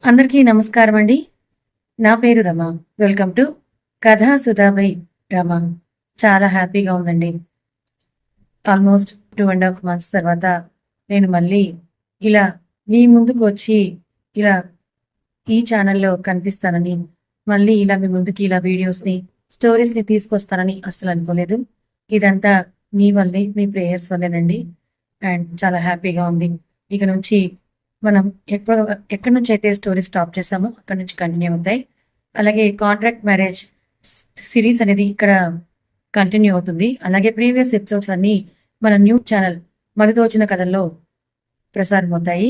అందరికీ నమస్కారం అండి. నా పేరు రమ. వెల్కమ్ టు కథా సుధాబై రమ. చాలా హ్యాపీగా ఉందండి. ఆల్మోస్ట్ 2.5 months తర్వాత నేను మళ్ళీ ఇలా మీ ముందుకు వచ్చి ఇలా ఈ ఛానల్‌లో కనిపిస్తానని, మళ్ళీ ఇలా మీ ముందుకి ఇలా వీడియోస్‌ని, స్టోరీస్‌ని తీసుకొస్తానని అస్సలు అనుకోలేదు. ఇదంతా మీ వల్లే, మీ ప్రేయర్స్ వల్లేనండి. అండ్ చాలా హ్యాపీగా ఉంది. ఇక నుంచి మనం ఎక్కడి నుంచి అయితే స్టోరీ స్టాప్ చేసామో అక్కడి నుంచి కంటిన్యూ అవుతాయి. అలాగే కాంట్రాక్ట్ మ్యారేజ్ సిరీస్ అనేది ఇక్కడ కంటిన్యూ అవుతుంది. అలాగే ప్రీవియస్ ఎపిసోడ్స్ అన్ని మన న్యూ ఛానల్ మదిదోచిన కథల్లో ప్రసారం అవుతాయి.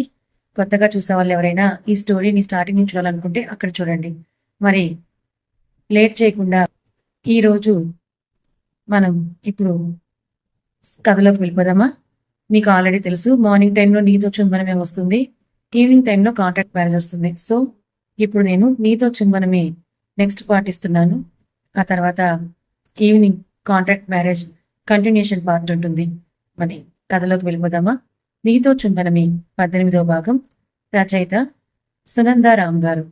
కొత్తగా చూసే వాళ్ళు ఎవరైనా ఈ స్టోరీని స్టార్టింగ్ నుంచి చూడాలనుకుంటే అక్కడ చూడండి. మరి లేట్ చేయకుండా ఈరోజు మనం ఇప్పుడు కథలోకి వెళ్ళిపోదామా? మీకు ఆల్రెడీ తెలుసు, మార్నింగ్ టైంలో నీతో చుంబనమే వస్తుంది, ఈవినింగ్ టైంలో కాంట్రాక్ట్ మ్యారేజ్ వస్తుంది. సో ఇప్పుడు నేను నీతో చుంబనమే నెక్స్ట్ పార్ట్ ఇస్తున్నాను. ఆ తర్వాత evening contract marriage continuation part ఉంటుంది. మరి కథలోకి వెళ్ళిపోదామా? నీతో చుంబనమే 18వ భాగం. రచయిత సునందారాం గారు.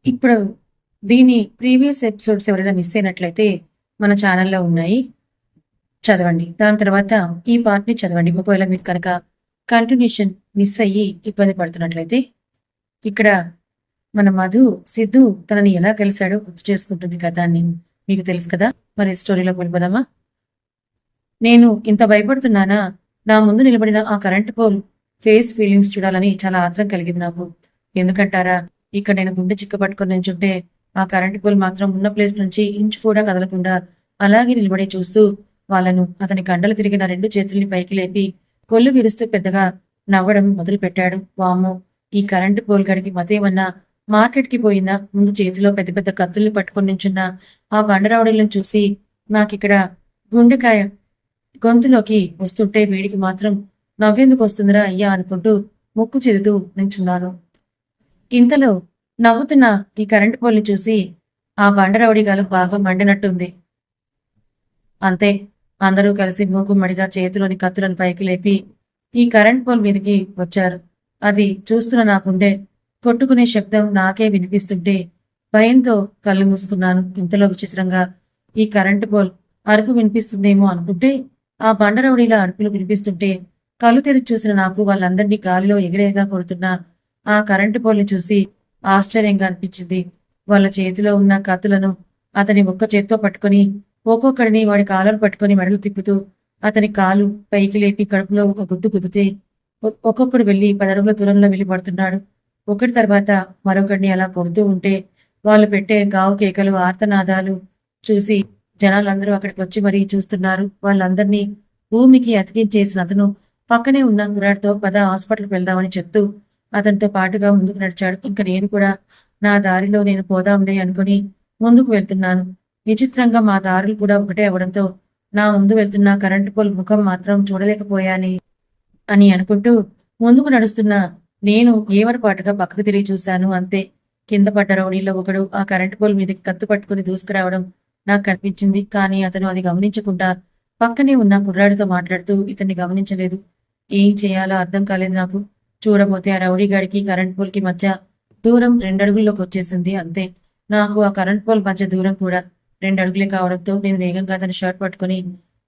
ఇప్పుడు దీని ప్రీవియస్ ఎపిసోడ్స్ ఎవరైనా మిస్ అయినట్లయితే మన ఛానల్లో ఉన్నాయి, చదవండి. దాని తర్వాత ఈ పార్ట్ని చదవండి. ఒకవేళ మీరు కనుక కంటిన్యూషన్ మిస్ అయ్యి ఇబ్బంది పడుతున్నట్లయితే ఇక్కడ మన మధు సిద్ధు తనని ఎలా కలిశాడో గుర్తు చేసుకుంటుంది గతాన్ని. మీకు తెలుసు కదా. మరి స్టోరీలోకి వెళ్ళిపోదామా? నేను ఇంత భయపడుతున్నానా? నా ముందు నిలబడిన ఆ కరెంట్ పోల్ ఫేస్ ఫీలింగ్స్ చూడాలని చాలా ఆత్రం కలిగింది నాకు. ఎందుకంటారా, ఇక్కడ నేను గుండె చిక్కపట్టుకొని నించుంటే ఆ కరెంట్ పోల్ మాత్రం ఉన్న ప్లేస్ నుంచి ఇంచు కూడా కదలకుండా అలాగే నిలబడి చూస్తూ వాళ్ళను అతని కండలు తిరిగిన 2 చేతుల్ని పైకి లేపి కొల్లు విరుస్తూ పెద్దగా నవ్వడం మొదలు పెట్టాడు. వామ్మో, ఈ కరెంటు పోల్ గడికి మతేమన్నా మార్కెట్కి పోయిందా? ముందు చేతిలో పెద్ద పెద్ద కత్తుల్ని పట్టుకొని నించున్న ఆ బండరావుడిలను చూసి నాకిక్కడ గుండెకాయ గొంతులోకి వస్తుంటే వీడికి మాత్రం నవ్వెందుకు వస్తుందిరా అయ్యా అనుకుంటూ ముక్కు చెదుతూ నించున్నాను. ఇంతలో నవ్వుతున్న ఈ కరెంటు పోల్ని చూసి ఆ బండరౌడి గాలు బాగా మండినట్టుంది. అంతే, అందరూ కలిసి మూకుమ్మడిగా చేతిలోని కత్తులను పైకి లేపి ఈ కరెంట్ పోల్ మీదకి వచ్చారు. అది చూస్తున్న నాకుండే కొట్టుకునే శబ్దం నాకే వినిపిస్తుంటే భయంతో కళ్ళు మూసుకున్నాను. ఇంతలో విచిత్రంగా ఈ కరెంటు పోల్ అరుపు వినిపిస్తుందేమో అనుకుంటే ఆ బండరౌడీల అరుపులు వినిపిస్తుంటే కళ్ళు తెరిచి చూసిన నాకు వాళ్ళందరినీ గాలిలో ఎగిరేగా కొడుతున్న ఆ కరెంటు పోల్ని చూసి ఆశ్చర్యంగా అనిపించింది. వాళ్ళ చేతిలో ఉన్న కత్తులను అతని ఒక్క చేత్తో పట్టుకుని ఒక్కొక్కడిని వాడి కాలను పట్టుకుని మెడలు తిప్పుతూ అతని కాలు పైకి లేపి కడుపులో ఒక గుద్దు గుద్దితే ఒక్కొక్కడు వెళ్లి 10 అడుగుల దూరంలో వెళ్లి పడుతున్నాడు. ఒకటి తర్వాత మరొకడిని అలా కొడుతూ ఉంటే వాళ్ళు పెట్టే గావు కేకలు, ఆర్తనాదాలు చూసి జనాలందరూ అక్కడికి వచ్చి మరీ చూస్తున్నారు. వాళ్ళందరినీ భూమికి అతికించేసిన అతను పక్కనే ఉన్న గురాడితో పద హాస్పిటల్కి వెళ్దామని చెప్తూ అతనితో పాటుగా ముందుకు నడిచాడు. ఇంకా నేను కూడా నా దారిలో నేను పోదాంలే అనుకుని ముందుకు వెళ్తున్నాను. విచిత్రంగా మా దారులు కూడా ఒకటే అవడంతో నా ముందు వెళ్తున్న కరెంటు పోల్ ముఖం మాత్రం చూడలేకపోయాని అని అనుకుంటూ ముందుకు నడుస్తున్న నేను ఏమరపాటుగా పక్కకు తిరిగి చూశాను. అంతే, కింద పడ్డ రౌడీలో ఒకడు ఆ కరెంటు పోల్ మీదకి కత్తు పట్టుకుని దూసుకురావడం నాకు కనిపించింది. కానీ అతను అది గమనించకుండా పక్కనే ఉన్న కుర్రాడితో మాట్లాడుతూ ఇతన్ని గమనించలేదు. ఏం చేయాలో అర్థం కాలేదు నాకు. చూడబోతే ఆ రౌడీ గాడికి కరెంట్ పోల్ కి మధ్య దూరం 2 అడుగుల్లోకి వచ్చేసింది. అంతే, నాకు ఆ కరెంట్ పోల్ మధ్య దూరం కూడా 2 అడుగులే కావడంతో నేను వేగంగా అతని షర్ట్ పట్టుకుని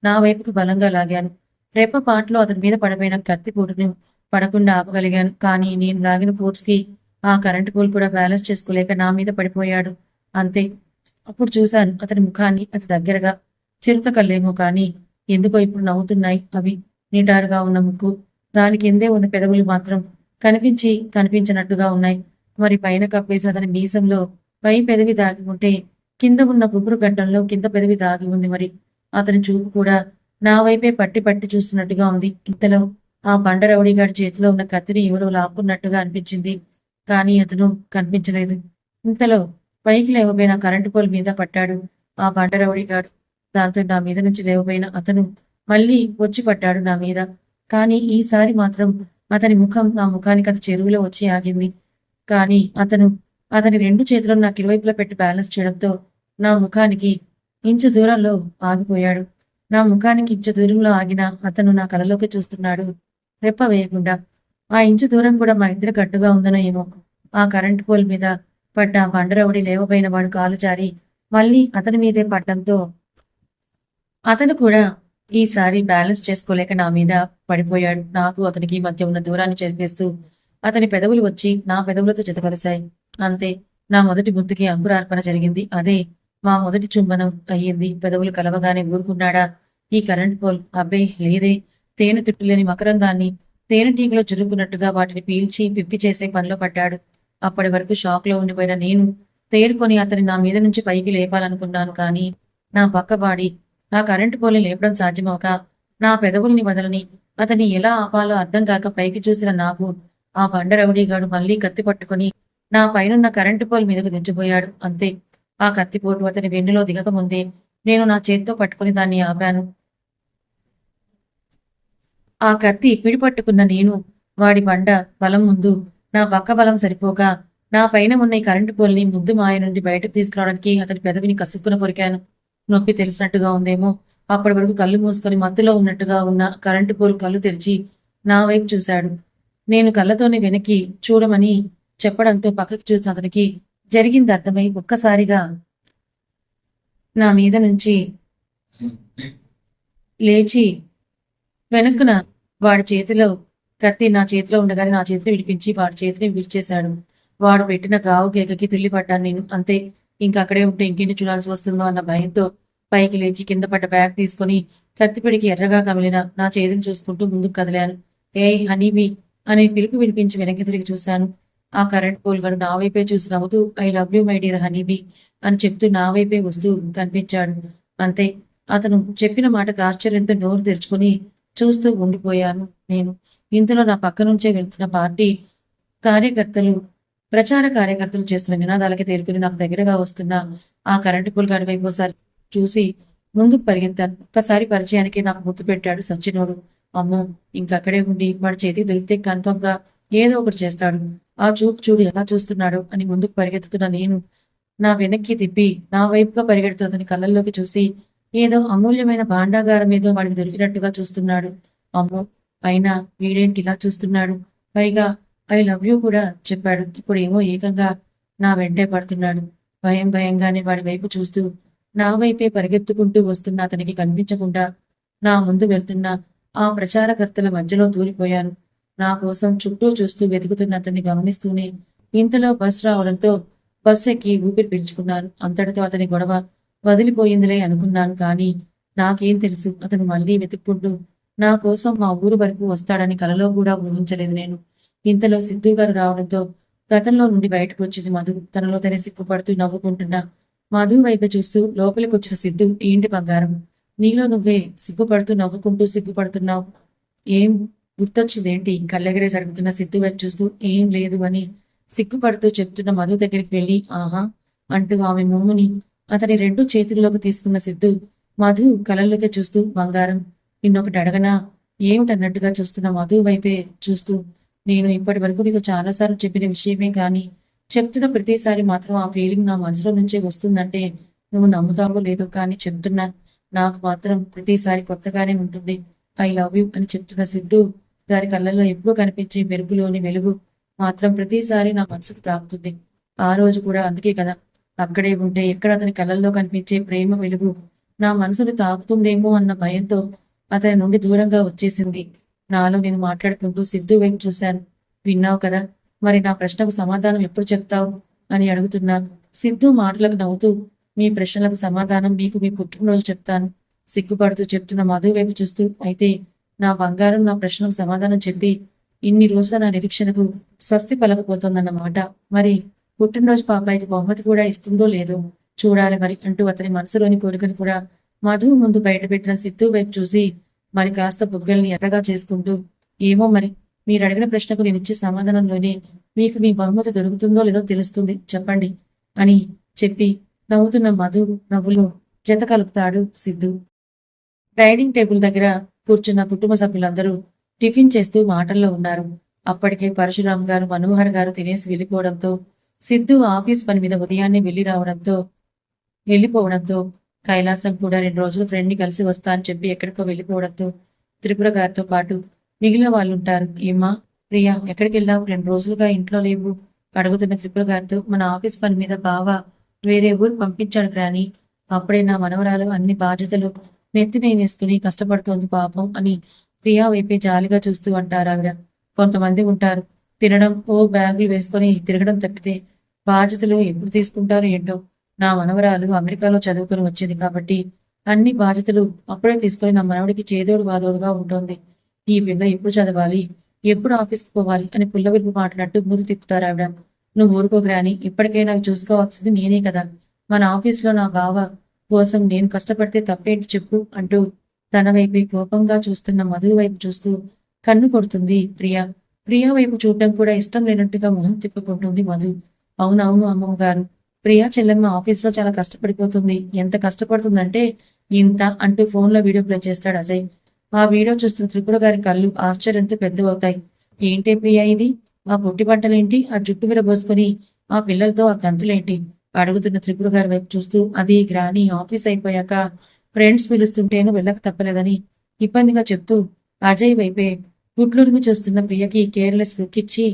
నా వైపుకు బలంగా లాగాను. రెప్ప పాటలో అతని మీద పడిపోయిన కత్తిపోటును పడకుండా ఆపగలిగాను. కానీ నేను లాగిన ఫోర్స్ కి ఆ కరెంటు పోల్ కూడా బ్యాలెన్స్ చేసుకోలేక నా మీద పడిపోయాడు. అంతే, అప్పుడు చూశాను అతని ముఖాన్ని అతి దగ్గరగా. చిరుత కళ్ళేమో కానీ ఎందుకో ఇప్పుడు నవ్వుతున్నాయి. అవి నిటారుగా ఉన్న ముక్కు, దాని కిందే ఉన్న పెదవులు మాత్రం కనిపించినట్టుగా ఉన్నాయి. మరి పైన కప్పేసిన అతని మీసంలో పై పెదవి దాగి ఉంటే కింద ఉన్న గుబురు గడ్డంలో కింద పెదవి దాగి ఉంది. మరి అతని చూపు కూడా నా వైపే పట్టి పట్టి చూస్తున్నట్టుగా ఉంది. ఇంతలో ఆ బండరౌడీగాడి చేతిలో ఉన్న కత్తిని ఎవరో లాక్కున్నట్టుగా అనిపించింది. కానీ అతను కనిపించలేదు. ఇంతలో పైకి లేవబోయిన కరెంటు పోల్ మీద పట్టాడు ఆ బండరౌడీగాడు. దాంతో నా మీద నుంచి లేవబోయిన అతను మళ్ళీ వచ్చి పట్టాడు నా మీద. కానీ ఈసారి మాత్రం అతని ముఖం నా ముఖానికి అతి చెరువులో వచ్చి ఆగింది. కానీ అతని 2 చేతులను నాకు ఇరువైపులా పెట్టి బ్యాలెన్స్ చేయడంతో నా ముఖానికి ఇంచు దూరంలో ఆగిపోయాడు. నా ముఖానికి ఇంచు దూరంలో ఆగిన అతను నా కలలోకి చూస్తున్నాడు. రెప్ప వేయకుండా. ఆ ఇంచు దూరం కూడా మా ఇద్దరి కట్టుగా ఉందనో ఏమో. ఆ కరెంటు పోల్ మీద పడ్డ ఆ బండరవుడి లేవబోయిన వాడు కాలు జారి మళ్ళీ అతని మీదే పడ్డంతో అతను కూడా ఈసారి బ్యాలెన్స్ చేసుకోలేక నా మీద పడిపోయాడు. నాకు అతనికి మధ్య ఉన్న దూరాన్ని చెరిపేస్తూ అతని పెదవులు వచ్చి నా పెదవులతో జతకలిశాయి. అంతే. నా మొదటి ముద్దుకి అంకురార్పణ జరిగింది. అదే మా మొదటి చుంబనం అయ్యింది. పెదవులు కలవగానే ఊరుకున్నాడా ఈ కరెంట్ పోల్? అబ్బే లేదే. తేనె తుట్టులేని మకరందాన్ని తేనెటీగలో చురుకున్నట్టుగా వాటిని పీల్చి పిప్పి చేసే పనిలో పడ్డాడు. అప్పటి వరకు షాక్ లో ఉండిపోయిన నేను తేరుకొని అతని నా మీద నుంచి పైకి లేపాలనుకున్నాను. కానీ నా పక్కబాడి ఆ కరెంటు పోల్ని లేపడం సాధ్యమవక నా పెదవుల్ని వదలని అతన్ని ఎలా ఆపాలో అర్థం కాక పైకి చూసిన నాకు ఆ బండ రౌడీగాడు మళ్లీ కత్తి పట్టుకుని నా పైనున్న కరెంటు పోల్ మీదకు దించిపోయాడు. అంతే. ఆ కత్తిపోటు అతని వెన్నులో దిగకముందే నేను నా చేత్తో పట్టుకుని దాన్ని ఆపాను. ఆ కత్తి పిడిపట్టుకున్న నేను వాడి బండ బలం ముందు నా పక్క బలం సరిపోక నా పైన ఉన్న ఈ కరెంటు పోల్ని ముద్దు మాయ నుండి బయటకు తీసుకురావడానికి అతని పెదవిని కసుక్కున కొరికాను. నొప్పి తెలిసినట్టుగా ఉందేమో. అప్పటి వరకు కళ్ళు మూసుకొని మత్తులో ఉన్నట్టుగా ఉన్న కరెంటు పోల్ కళ్ళు తెరిచి నా వైపు చూశాడు. నేను కళ్ళతోనే వెనక్కి చూడమని చెప్పడంతో పక్కకి చూసిన అతనికి జరిగింది అర్థమై ఒక్కసారిగా నా మీద నుంచి లేచి వెనక్కున వాడి చేతిలో కత్తి నా చేతిలో ఉండగానే నా చేతిని విడిపించి వాడి చేతిని విరిచేశాడు. వాడు పెట్టిన గావు కేకకి తుల్లిపడ్డాను నేను. అంతే. ఇంకక్కడే ఉంటే ఇంకేంటి చూడాల్సి వస్తుందో అన్న భయంతో పైకి లేచి కింద పడ్డ బ్యాగ్ తీసుకుని కత్తిపిడికి ఎర్రగా కమిలిన నా చేతిని చూసుకుంటూ ముందుకు కదిలాను. ఏయ్ హనీబీ అనే పిలుపు వినిపించి వెనక్కి తిరిగి చూశాను. ఆ కరెంట్ పోల్ గడు నా వైపే చూసి నవ్వుతూ I love you my dear honeybee అని చెప్తూ నా వైపే వస్తూ కనిపించాడు. అంతే. అతను చెప్పిన మాటకు ఆశ్చర్యంతో నోరు తెరుచుకుని చూస్తూ ఉండిపోయాను నేను. ఇంతలో నా పక్క నుంచే వెళ్తున్న పార్టీ కార్యకర్తలు ప్రచార కార్యకర్తలు చేస్తున్న నినాదాలకి తేరుకుని నాకు దగ్గరగా వస్తున్న ఆ కరెంటు పోల్ గాడి వైపు ఒకసారి చూసి ముందుకు పరిగెత్తాను. ఒక్కసారి పరిచయానికి నాకు ముద్దు పెట్టాడు సచ్చినోడు. అమ్మో, ఇంకక్కడే ఉండి వాడి చేతికి దొరికితే కన్ఫర్మ్ గా ఏదో ఒకటి చేస్తాడు. ఆ చూపు చూడు ఎలా చూస్తున్నాడు అని ముందుకు పరిగెత్తుతున్న నేను నా వెనక్కి తిప్పి నా వైపుగా పరిగెడుతున్న అతని కళ్ళల్లోకి చూసి ఏదో అమూల్యమైన భాండాగారం ఏదో వాడికి దొరికినట్టుగా చూస్తున్నాడు. అమ్మో, అయినా వీడేంటి ఇలా చూస్తున్నాడు? పైగా ఐ లవ్ యూ కూడా చెప్పాడు. ఇప్పుడు ఏమో ఏకంగా నా వెంటే పడుతున్నాడు. భయం భయంగానే వాడి వైపు చూస్తూ నా వైపే పరిగెత్తుకుంటూ వస్తున్న అతనికి కనిపించకుండా నా ముందు వెళ్తున్న ఆ ప్రచారకర్తల మధ్యలో దూరిపోయాను. నా కోసం చుట్టూ చూస్తూ వెతుకుతున్న అతన్ని గమనిస్తూనే ఇంతలో బస్ రావడంతో బస్ ఎక్కి ఊపిరి పీల్చుకున్నాను. అంతటితో అతని గొడవ వదిలిపోయిందిలే అనుకున్నాను. కానీ నాకేం తెలుసు, అతను మళ్లీ వెతుక్కుంటూ నా కోసం మా ఊరు వరకు వస్తాడని కలలో కూడా ఊహించలేదు నేను. ఇంతలో సిద్ధు గారు రావడంతో గతంలో నుండి బయటకు వచ్చింది మధు. తనలో తనే సిగ్గుపడుతూ నవ్వుకుంటున్నా మధు వైపు చూస్తూ లోపలికి వచ్చిన సిద్ధు, ఏంటి బంగారం, నీలో నువ్వే సిగ్గుపడుతూ నవ్వుకుంటూ సిగ్గుపడుతున్నావు? ఏం గుర్తొచ్చిందేంటి? కళ్ళెగరేసి అడుగుతున్న సిద్ధు వైపు చూస్తూ ఏం లేదు అని సిగ్గుపడుతూ చెప్తున్న మధు దగ్గరికి వెళ్ళి ఆహా అంటూ ఆమె మొమ్ముని అతని రెండు చేతుల్లోకి తీసుకున్న సిద్ధు మధు కళ్ళల్లోకి చూస్తూ బంగారం, నిన్నొకటి అడగనా? ఏమిటన్నట్టుగా చూస్తున్న మధు వైపే చూస్తూ నేను ఇప్పటి వరకు నీకు చాలాసార్లు చెప్పిన విషయమే కానీ చెప్తున్న ప్రతిసారి మాత్రం ఆ ఫీలింగ్ నా మనసులో నుంచే వస్తుందంటే నువ్వు నమ్ముతావో లేదో కానీ చెప్తున్నా, నాకు మాత్రం ప్రతిసారి కొత్తగానే ఉంటుంది. ఐ లవ్ యూ అని చెప్తున్న సిద్ధు గారి కళ్ళల్లో ఎప్పుడూ కనిపించే మెరుపులోని వెలుగు మాత్రం ప్రతిసారి నా మనసుకు తాకుతుంది. ఆ రోజు కూడా అందుకే కదా అక్కడే ఉంటే ఎక్కడ అతని కళ్ళల్లో కనిపించే ప్రేమ వెలుగు నా మనసును తాకుతుందేమో అన్న భయంతో అతని నుండి దూరంగా వచ్చేసింది. నాలో నేను మాట్లాడుకుంటూ సిద్ధు వైపు చూశాను. విన్నావు కదా, మరి నా ప్రశ్నకు సమాధానం ఎప్పుడు చెప్తావు అని అడుగుతున్నా. సిద్ధు మాటలకు నవ్వుతూ మీ ప్రశ్నలకు సమాధానం మీకు మీ పుట్టినరోజు చెప్తాను సిగ్గుపడుతూ చెప్తున్న మధు వైపు చూస్తూ, అయితే నా బంగారం నా ప్రశ్నకు సమాధానం చెప్పి ఇన్ని రోజుల నా నిరీక్షణకు స్వస్తి పలకపోతోందన్నమాట. మరి పుట్టినరోజు పాపాయికి బహుమతి కూడా ఇస్తుందో లేదో చూడాలి మరి అంటూ అతని మనసులోని కోరికను కూడా మధు ముందు బయటపెట్టిన సిద్ధు వైపు చూసి మరి కాస్త బుగ్గల్ని ఎర్రగా చేసుకుంటూ ఏమో మరి మీరు అడిగిన ప్రశ్నకు నేను ఇచ్చే సమాధానంలోనే మీకు మీ బహుమతి దొరుకుతుందో లేదో తెలుస్తుంది చెప్పండి అని చెప్పి నవ్వుతున్న మధు నవ్వులో జత కలుపుతాడు సిద్ధు. డైనింగ్ టేబుల్ దగ్గర కూర్చున్న కుటుంబ సభ్యులందరూ టిఫిన్ చేస్తూ మాటల్లో ఉన్నారు. అప్పటికే పరశురామ్ గారు మనోహర్ గారు తినేసి వెళ్ళిపోవడంతో సిద్ధు ఆఫీస్ పని మీద ఉదయాన్నే వెళ్ళిపోవడంతో కైలాసం కూడా 2 రోజులు ఫ్రెండ్ ని కలిసి వస్తా అని చెప్పి ఎక్కడికో వెళ్ళిపోవడంతో త్రిపుర గారితో పాటు మిగిలిన వాళ్ళుంటారు. ఏమ్మా ప్రియా ఎక్కడికి వెళ్ళావు? 2 రోజులుగా ఇంట్లో లేవు అడుగుతున్న త్రిపుర గారితో మన ఆఫీస్ పని మీద బావ వేరే ఊరు పంపించాడు రాని. అప్పుడే నా మనవరాలు అన్ని బాధ్యతలు నెత్తినే వేసుకుని కష్టపడుతోంది పాపం అని ప్రియా వైపే జాలిగా చూస్తూ అంటారు ఆవిడ. కొంతమంది ఉంటారు తినడం ఓ బ్యాగులు వేసుకొని తిరగడం తప్పితే బాధ్యతలు ఎప్పుడు తీసుకుంటారో ఏంటో. నా మనవరాలు అమెరికాలో చదువుకొని వచ్చింది కాబట్టి అన్ని బాధ్యతలు అప్పుడే తీసుకొని నా మనవడికి చేదోడు వాదోడుగా ఉంటుంది. ఈ పిల్ల ఎప్పుడు చదవాలి, ఎప్పుడు ఆఫీస్కి పోవాలి అని పుల్లవిరుపు మాట్లాడుతూ మూతి తిప్పుతారు ఆవిడ. నువ్వు ఊరుకోగ్రాని, ఇప్పటికైనా అవి చూసుకోవాల్సింది నేనే కదా. మన ఆఫీస్లో నా బావ కోసం నేను కష్టపడితే తప్పేంటి చెప్పు అంటూ తన వైపే కోపంగా చూస్తున్న మధు వైపు చూస్తూ కన్ను కొడుతుంది ప్రియ. ప్రియ వైపు చూడటం కూడా ఇష్టం లేనట్టుగా మొహం తిప్పుకుంటుంది మధు. అవునవును అమ్మమ్మ గారు, ప్రియా చెల్లెమ్మ ఆఫీస్లో చాలా కష్టపడిపోతుంది. ఎంత కష్టపడుతుందంటే ఇంత అంటూ ఫోన్లో వీడియో ప్లే చేస్తాడు అజయ్. ఆ వీడియో చూస్తున్న త్రిపుర గారి కళ్ళు ఆశ్చర్యంతో పెద్దవవుతాయి. ఏంటే ప్రియా ఇది? ఆ పొట్టి బట్టలేంటి? ఆ జుట్టు విరబోసుకొని ఆ పిల్లలతో ఆ గంతులేంటి? అడుగుతున్న త్రిపుర గారి వైపు చూస్తూ అది గ్రాని ఆఫీస్ అయిపోయాక ఫ్రెండ్స్ పిలుస్తుంటేను వెళ్ళక తప్పలేదని ఇబ్బందిగా చెప్తూ అజయ్ వైపే గుడ్లురిమి చూస్తున్న ప్రియకి కేర్లెస్ లుక్ ఇచ్చి,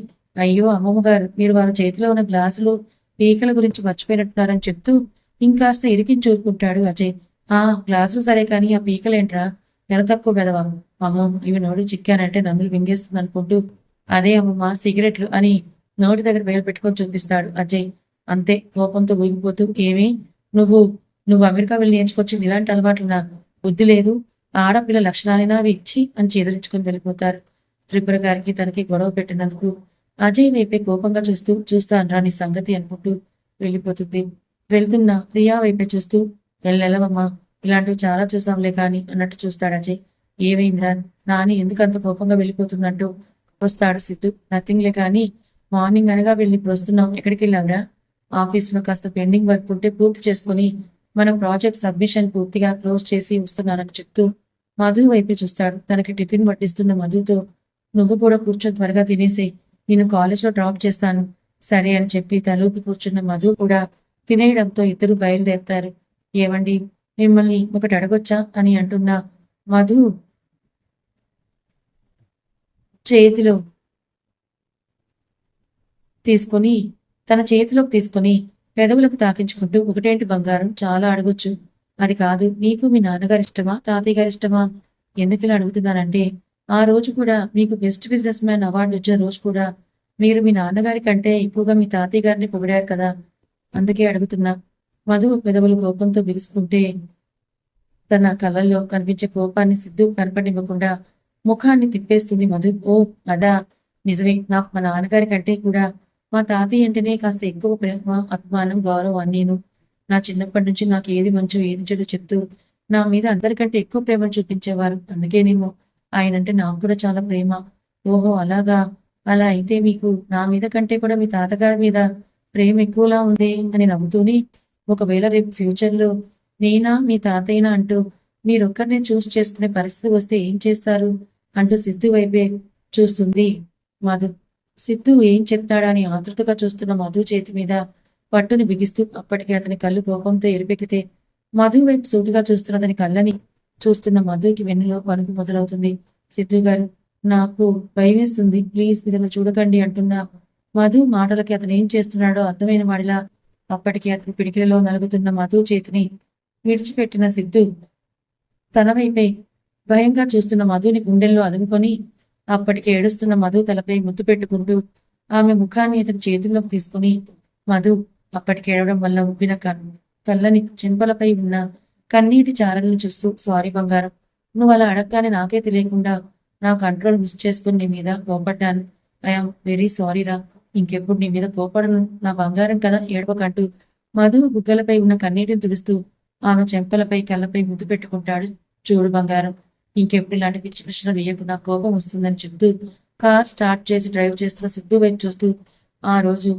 అయ్యో అమ్మమ్మ గారు, మీరు వాళ్ళ చేతిలో ఉన్న గ్లాసులు పీకల గురించి మర్చిపోయినట్టున్నారని చెప్తూ ఇంకాస్త ఇరికించూరుకుంటాడు అజయ్. ఆ గ్లాసులు సరే కానీ ఆ పీకలేంట్రా, నెల తక్కువ పెదవా. అమ్మో ఇవి నోటి చిక్కానంటే నమ్ములు వింగేస్తుంది అనుకుంటూ అదే అమ్మమ్మ సిగరెట్లు అని నోటి దగ్గర వేలు పెట్టుకొని చూపిస్తాడు అజయ్. అంతే కోపంతో ఊగిపోతూ, ఏమి నువ్వు నువ్వు అమెరికా వెళ్ళి నేర్చుకొచ్చింది ఇలాంటి అలవాట్లునా? బుద్ధి లేదు, ఆడపిల్ల లక్షణాలైనా అవి ఇచ్చి అని చేదరించుకొని వెళ్ళిపోతారు. త్రిపుర గారికి తనకి గొడవ పెట్టినందుకు అజయ్ వైపే కోపంగా చూస్తూ చూస్తాను రాని సంగతి అనుకుంటూ వెళ్ళిపోతుంది. వెళ్తున్న ప్రియా వైపే చూస్తూ వెళ్ళవమ్మా, ఇలాంటివి చాలా చూసాంలే కాని అన్నట్టు చూస్తాడు అజయ్. ఏమైందిరా నాని ఎందుకు అంత కోపంగా వెళ్ళిపోతుందంటూ వస్తాడు సిద్ధు. నథింగ్లే కానీ మార్నింగ్ అనగా వెళ్ళి ఇప్పుడు వస్తున్నాం, ఎక్కడికి వెళ్ళావురా? ఆఫీస్లో కాస్త పెండింగ్ వర్క్ ఉంటే పూర్తి చేసుకుని మన ప్రాజెక్ట్ సబ్మిషన్ పూర్తిగా క్లోజ్ చేసి వస్తున్నానని చెప్తూ మధు వైపు చూస్తాడు. తనకి టిఫిన్ పట్టిస్తున్న మధుతో, నువ్వు కూడా కూర్చొని త్వరగా తినేసి నేను కాలేజ్లో డ్రాప్ చేస్తాను సరే అని చెప్పి తలూపి కూర్చున్న మధు కూడా తినేయడంతో ఇద్దరు బయలుదేరుతారు. ఏమండి మిమ్మల్ని ఒకటి అడగొచ్చా అని అంటున్న మధు చేతిలో తీసుకొని తన చేతిలోకి తీసుకొని పెదవులకు తాకించుకుంటూ, ఒకటేంటి బంగారం, చాలా అడగొచ్చు. అది కాదు, మీకు మీ నాన్నగారు ఇష్టమా తాతయ్య గారు ఇష్టమా? ఎందుకు ఇలా అడుగుతున్నానంటే ఆ రోజు కూడా మీకు బెస్ట్ బిజినెస్ మ్యాన్ అవార్డు వచ్చిన రోజు కూడా మీరు మీ నాన్నగారి కంటే ఎక్కువగా మీ తాతయ్య గారిని పొగిడారు కదా, అందుకే అడుగుతున్నా. మధు పెదవులు కోపంతో బిగుసుకుంటే తన కళ్ళల్లో కనిపించే కోపాన్ని సిద్ధు కనపడివ్వకుండా ముఖాన్ని తిప్పేస్తుంది మధు. ఓ అదా, నిజమే, నాకు మా నాన్నగారి కంటే కూడా మా తాతయ్య అంటేనే కాస్త ఎక్కువ ప్రేమ, అభిమానం, గౌరవం. నేను నా చిన్నప్పటి నుంచి నాకు ఏది మంచో ఏది చెడు చెప్తూ నా మీద అందరికంటే ఎక్కువ ప్రేమను చూపించేవారు. అందుకేనేమో ఆయనంటే నాకు కూడా చాలా ప్రేమ. ఓహో అలాగా, అలా అయితే మీకు నా మీద కంటే కూడా మీ తాతగారి మీద ప్రేమ ఎక్కువలా ఉంది అని నవ్వుతూనే, ఒకవేళ రేపు ఫ్యూచర్లో నేనా మీ తాతయ్యనా అంటూ మీరొక్కరినే చూస్ చేసుకునే పరిస్థితి వస్తే ఏం చేస్తారు అంటూ సిద్ధు వైపే చూస్తుంది మధు. సిద్ధు ఏం చెప్తాడా అని ఆతృతగా చూస్తున్న మధు చేతి మీద పట్టుని బిగిస్తూ అప్పటికే అతని కళ్ళు కోపంతో ఎరిపెక్కితే మధు వైపు సూటిగా చూస్తున్న అతని కళ్ళని చూస్తున్న మధుకి వెన్నులో వణుకు మొదలవుతుంది. సిద్ధు గారు, నాకు భయమేస్తుంది, ప్లీజ్ ఇలా చూడకండి అంటున్న మధు మాటలకి అతను ఏం చేస్తున్నాడో అర్థమైన వాడిలా అప్పటికి అతని పిడికిలలో నలుగుతున్న మధు చేతిని విడిచిపెట్టిన సిద్ధు తన వైపే భయంగా చూస్తున్న మధుని గుండెల్లో అదుముకొని అప్పటికి ఏడుస్తున్న మధు తలపై ముద్దు పెట్టుకుంటూ ఆమె ముఖాన్ని అతని చేతుల్లోకి తీసుకుని, మధు అప్పటికి ఏడవడం వల్ల ఉబ్బిన కళ్ళని చెంపలపై ఉన్న కన్నీటి చారలను చూస్తూ, సారీ బంగారం, నువ్వు అలా అడగగానే నాకే తెలియకుండా నా కంట్రోల్ మిస్ చేసుకుని నీ మీద కోపడ్డాను. ఐఎమ్ వెరీ సారీరా, ఇంకెప్పుడు నీ మీద కోపడను నా బంగారం కదా, ఏడవకంటూ మధు బుగ్గలపై ఉన్న కన్నీటిని తుడుస్తూ ఆమె చెంపలపై కళ్ళపై ముద్దు పెట్టుకుంటాడు. చూడు బంగారం, ఇంకెప్పుడు ఇలాంటి పిచ్చి ప్రశ్నలు వేయకు, నా కోపం వస్తుందని చెప్తూ కార్ స్టార్ట్ చేసి డ్రైవ్ చేస్తున్న సిద్ధు వైపు చూస్తూ, ఆ రోజు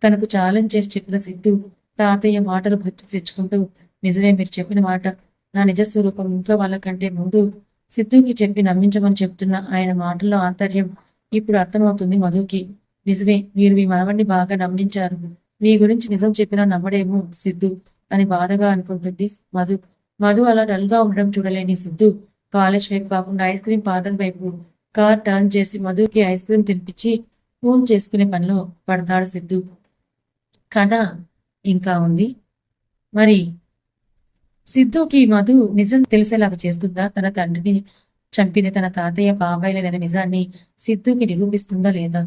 తనకు ఛాలెంజ్ చేసి చెప్పిన సిద్ధు తాతయ్య మాటలు గుర్తుకు తెచ్చుకుంటూ, నిజమే మీరు చెప్పిన మాట, నా నిజస్వరూపం ఇంట్లో వాళ్ళకంటే ముందు సిద్ధుకి చెప్పి నమ్మించమని చెప్తున్న ఆయన మాటల్లో ఆంతర్యం ఇప్పుడు అర్థమవుతుంది మధుకి. నిజమే, మీరు మీ మనవణ్ణి బాగా నమ్మించారు, మీ గురించి నిజం చెప్పినా నమ్మడేమో సిద్ధు అని బాధగా అనుకుంటుంది మధు. మధు అలా డల్గా ఉండడం చూడలేని సిద్ధు కాలేజ్ వైపు కాకుండా ఐస్ క్రీమ్ పార్లర్ వైపు కార్ టర్న్ చేసి మధుకి ఐస్ క్రీమ్ తినిపించి ఫోన్ చేసుకునే పనిలో పడతాడు సిద్ధు. కథ ఇంకా ఉంది. మరి సిద్ధుకి మధు నిజం తెలిసేలాగా చేస్తుందా? తన తండ్రిని చంపింది తన తాతయ్య బాబాయిలనే నిజాన్ని సిద్ధుకి నిరూపిస్తుందా లేదా?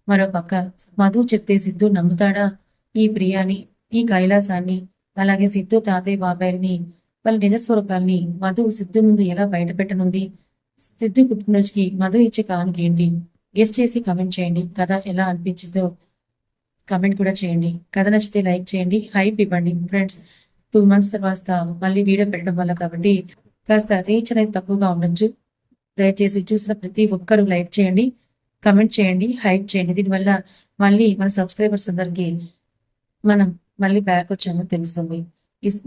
మరోపక్క మధు చెప్తే సిద్ధు నమ్ముతాడా? ఈ ప్రియాని, ఈ కైలాసాన్ని, అలాగే సిద్ధు తాతయ్య బాబాయిల్ని, వాళ్ళ నిజ స్వరూపాల్ని మధు సిద్ధు ముందు ఎలా బయటపెట్టనుంది? సిద్ధు పుట్టినరోజుకి మధు ఇచ్చే కానుక ఏంటి? గెస్ట్ చేసి కమెంట్ చేయండి. కథ ఎలా అనిపించిందో కమెంట్ కూడా చేయండి. కథ నచ్చితే లైక్ చేయండి, హైప్ ఇవ్వండి. ఫ్రెండ్స్, 2 months తర్వాత మళ్ళీ వీడియో పెట్టడం వల్ల కాబట్టి కాస్త రీచ్ అనేది తక్కువగా ఉండొచ్చు. దయచేసి చూసిన ప్రతి ఒక్కరూ లైక్ చేయండి, కమెంట్ చేయండి, హైప్ చేయండి. దీనివల్ల మళ్ళీ మన సబ్స్క్రైబర్స్ అందరికీ మనం మళ్ళీ బ్యాక్ వచ్చామో తెలుస్తుంది.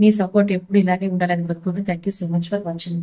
మీ సపోర్ట్ ఎప్పుడు ఇలాగే ఉండాలని కోరుకుంటూ thank you so much for watching.